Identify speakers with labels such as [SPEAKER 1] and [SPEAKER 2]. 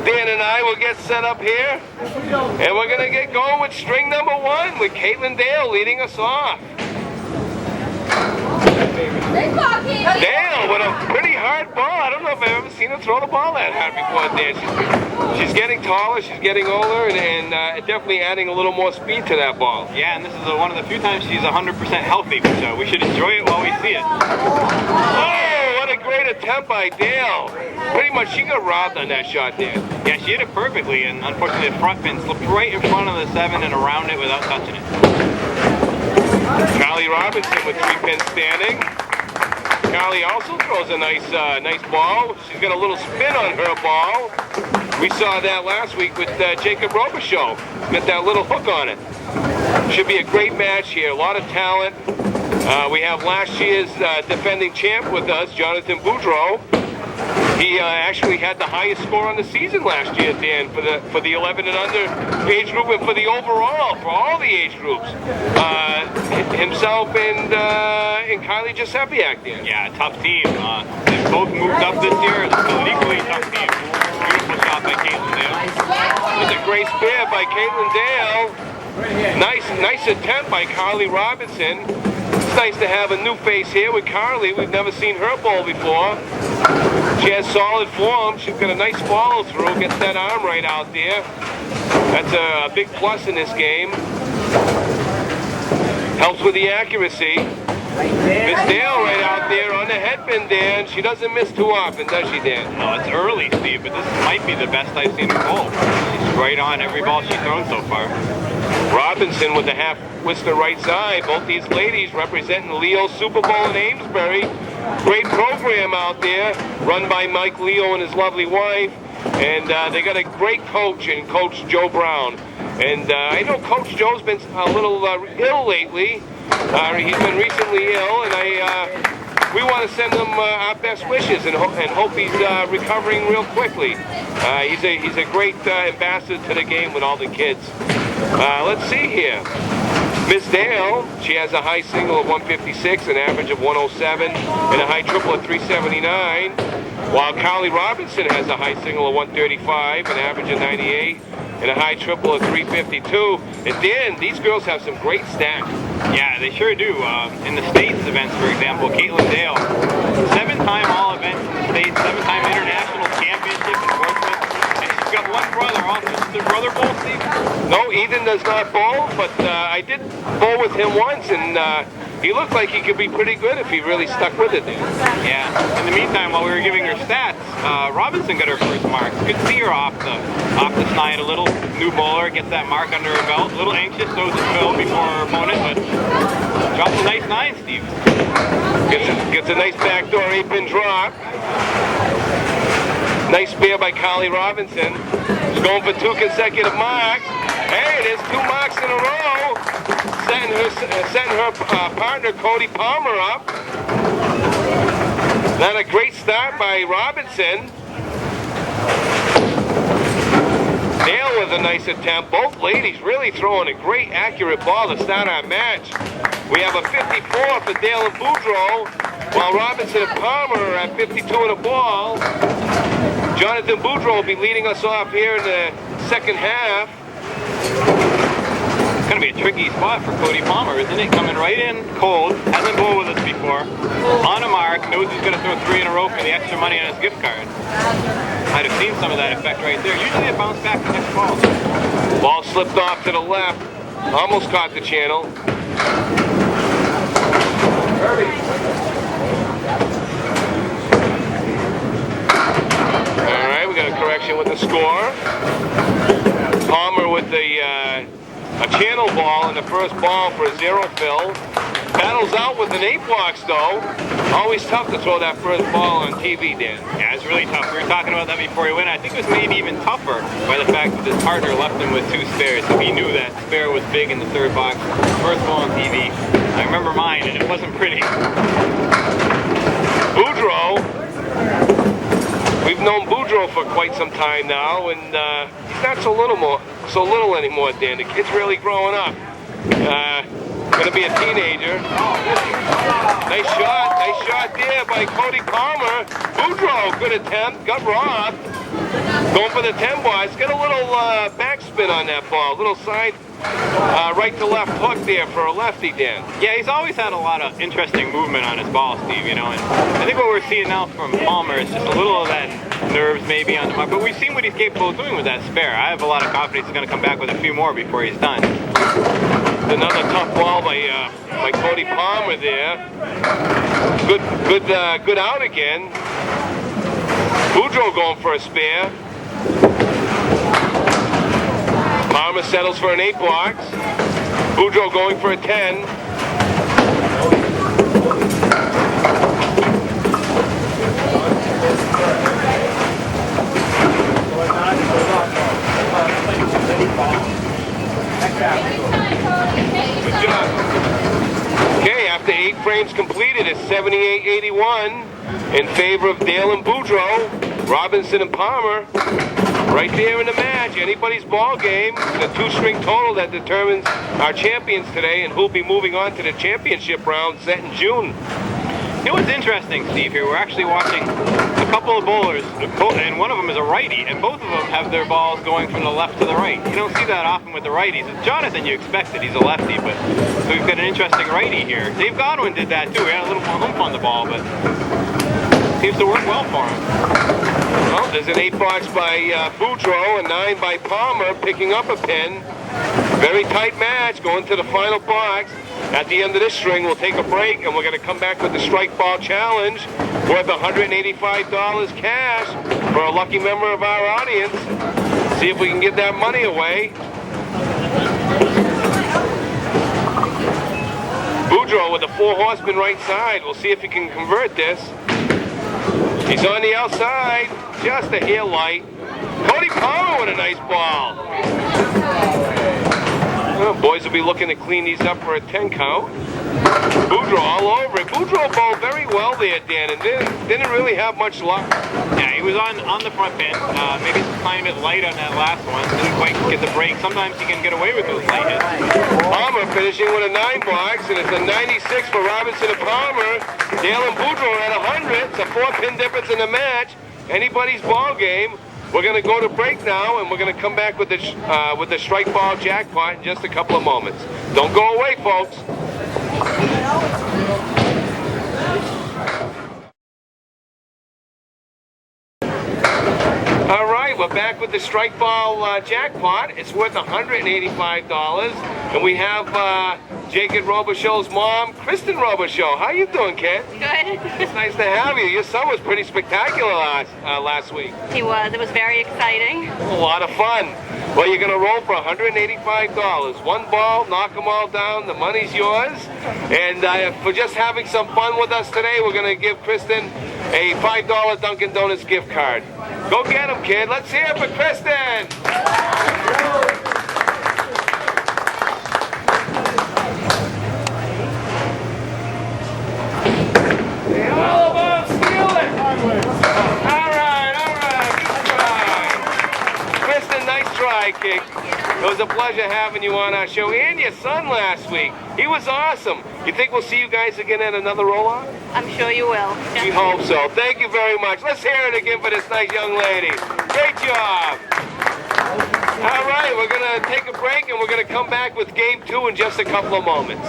[SPEAKER 1] Dan and I will get set up here, and we're going to get going with string number 1 with Caitlin Dale leading us off. Dale with a pretty hard ball. I don't know if I've ever seen her throw the ball that hard before, Dan. She's getting taller, she's getting older, and definitely adding a little more speed to that ball.
[SPEAKER 2] Yeah, and this is one of the few times she's 100% healthy, so we should enjoy it while we see it.
[SPEAKER 1] Oh, what a great attempt by Dale. Pretty much she got robbed on that shot, Dan.
[SPEAKER 2] Yeah, she hit it perfectly, and unfortunately the front pin slipped right in front of the 7 and around it without touching it.
[SPEAKER 1] Carly Robinson with 3 pins standing. Carly also throws a nice ball. She's got a little spin on her ball. We saw that last week with Jacob Robichaux. Got that little hook on it. Should be a great match here. A lot of talent. We have last year's defending champ with us, Jonathan Boudreau. He actually had the highest score on the season last year, Dan, for the 11 and under age group and for the overall, for all the age groups. Himself and Kylie Giuseppiak, Dan.
[SPEAKER 2] Yeah, tough team. They both moved up this year. It's an equally tough team. Beautiful shot by Caitlin Dale.
[SPEAKER 1] It's a great spear by Caitlin Dale. Nice attempt by Carly Robinson. It's nice to have a new face here with Carly. We've never seen her bowl before. She has solid form. She's got a nice follow through. Gets that arm right out there. That's a big plus in this game. Helps with the accuracy. Miss Dale right out there on the headpin, Dan. She doesn't miss too often, does she, Dan?
[SPEAKER 2] No, it's early, Steve, but this might be the best I've seen her bowl. She's right on every ball she's thrown so far.
[SPEAKER 1] Robinson with the half Worcester right side. Both these ladies representing Leo's Super Bowl in Amesbury. Great program out there, run by Mike Leo and his lovely wife. And they got a great coach in Coach Joe Brown. And I know Coach Joe's been a little ill lately. He's been recently ill, and we want to send him our best wishes and hope he's recovering real quickly. He's a great ambassador to the game with all the kids. Let's see here. Miss Dale, she has a high single of 156, an average of 107, and a high triple of 379. While Carly Robinson has a high single of 135, an average of 98, and a high triple of 352. And then these girls have some great stats.
[SPEAKER 2] Yeah, they sure do. In the States events, for example, Caitlin Dale, 7-time all events in the States, 7-time international championship in Portsmouth, and she's got one brother also. Does their brother bowl, Steve?
[SPEAKER 1] No, Ethan does not bowl, but I did bowl with him once, and he looked like he could be pretty good if he really stuck with it there.
[SPEAKER 2] Yeah. In the meantime, while we were giving her stats, Robinson got her first mark. Good to see her off the snide a little. New bowler, gets that mark under her belt. A little anxious, throws it Phil before her opponent, but drops a nice 9, Steve.
[SPEAKER 1] Gets a nice backdoor 8-pin drop. Nice spear by Carly Robinson. She's going for 2 consecutive marks. Hey, there's 2 marks in a row. Setting her partner, Cody Palmer, up. Not a great start by Robinson. Dale with a nice attempt. Both ladies really throwing a great, accurate ball to start our match. We have a 54 for Dale and Boudreau, while Robinson and Palmer are at 52 in a ball. Jonathan Boudreau will be leading us off here in the second half.
[SPEAKER 2] It's going to be a tricky spot for Cody Palmer, isn't it? Coming right in cold, hasn't bowled with us before, on a mark, knows he's going to throw 3 in a row for the extra money on his gift card. Might have seen some of that effect right there. Usually it bounced back the next ball.
[SPEAKER 1] Ball slipped off to the left, almost caught the channel. All right, we got a correction with the score. Palmer with a channel ball in the first ball for a 0 fill. Battles out with an 8 blocks though. Always tough to throw that first ball on TV, Dan.
[SPEAKER 2] Yeah, it's really tough. We were talking about that before he went. I think it was made even tougher by the fact that his partner left him with 2 spares. So he knew that spare was big in the 3rd box. First ball on TV. I remember mine, and it wasn't pretty.
[SPEAKER 1] Boudreau. We've known Boudreau for quite some time now, and he's not so little anymore, Dan. The kid's really growing up. Gonna be a teenager. Nice shot there by Cody Palmer. Boudreaux, good attempt, got robbed. Going for the 10 bars, got a little backspin on that ball, a little side right to left hook there for a lefty, Dan.
[SPEAKER 2] Yeah, he's always had a lot of interesting movement on his ball, Steve, you know, and I think what we're seeing now from Palmer is just a little of that nerves maybe on the mark, but we've seen what he's capable of doing with that spare. I have a lot of confidence he's going to come back with a few more before he's done.
[SPEAKER 1] Another tough ball by Cody Palmer there. Good out again. Boudreaux going for a spare. Palmer settles for an 8 box. Boudreaux going for a 10. Good job. Okay, after 8 frames completed, it's 78-81 in favor of Dale and Boudreaux. Robinson and Palmer right there in the match. Anybody's ball game. The 2-string total that determines our champions today and who'll be moving on to the championship round set in June.
[SPEAKER 2] You know what's interesting, Steve, here? We're actually watching a couple of bowlers, and one of them is a righty, and both of them have their balls going from the left to the right. You don't see that often with the righties. With Jonathan, you expect it. He's a lefty, but we've got an interesting righty here. Dave Godwin did that, too. He had a little more oomph on the ball, but seems to work well for him.
[SPEAKER 1] Well, there's an 8 box by Boudreaux, a 9 by Palmer, picking up a pin. Very tight match, going to the final box. At the end of this string, we'll take a break, and we're going to come back with the strike ball challenge worth $185 cash for a lucky member of our audience. See if we can get that money away. Boudreaux with a 4-horseman right side. We'll see if he can convert this. He's on the outside, just a hair light. Cody Palmer with a nice ball. Well, boys will be looking to clean these up for a 10 count. Boudreaux all over it. Boudreaux bowled very well there, Dan, and didn't really have much luck.
[SPEAKER 2] Yeah, he was on the front pin. Maybe a tiny bit light on that last one. Didn't quite get the break. Sometimes he can get away with those light hits.
[SPEAKER 1] Palmer finishing with a 9 box, and it's a 96 for Robinson and Palmer. Dale and Boudreaux are at 100. It's a 4-pin difference in the match. Anybody's ball game. We're going to go to break now, and we're going to come back with the strike ball jackpot in just a couple of moments. Don't go away, folks. All right, we're back with the strike ball jackpot. It's worth $185, and we have Jacob Robichaux's mom, Kristen Robichaud. How you doing, kid?
[SPEAKER 3] Good.
[SPEAKER 1] It's nice to have you. Your son was pretty spectacular last week.
[SPEAKER 3] He was. It was very exciting.
[SPEAKER 1] A lot of fun. Well, you're going to roll for $185. One ball, knock them all down. The money's yours. And for just having some fun with us today, we're going to give Kristen a $5 Dunkin' Donuts gift card. Go get him, kid. Let's hear it for Kristen. All above, steal it. All right. Good try. Kristen, nice try, kid. It was a pleasure having you on our show, and your son last week. He was awesome. You think we'll see you guys again at another roll-off?
[SPEAKER 3] I'm sure you will.
[SPEAKER 1] We hope so. Thank you very much. Let's hear it again for this nice young lady. Great job. All right, we're going to take a break, and we're going to come back with Game 2 in just a couple of moments.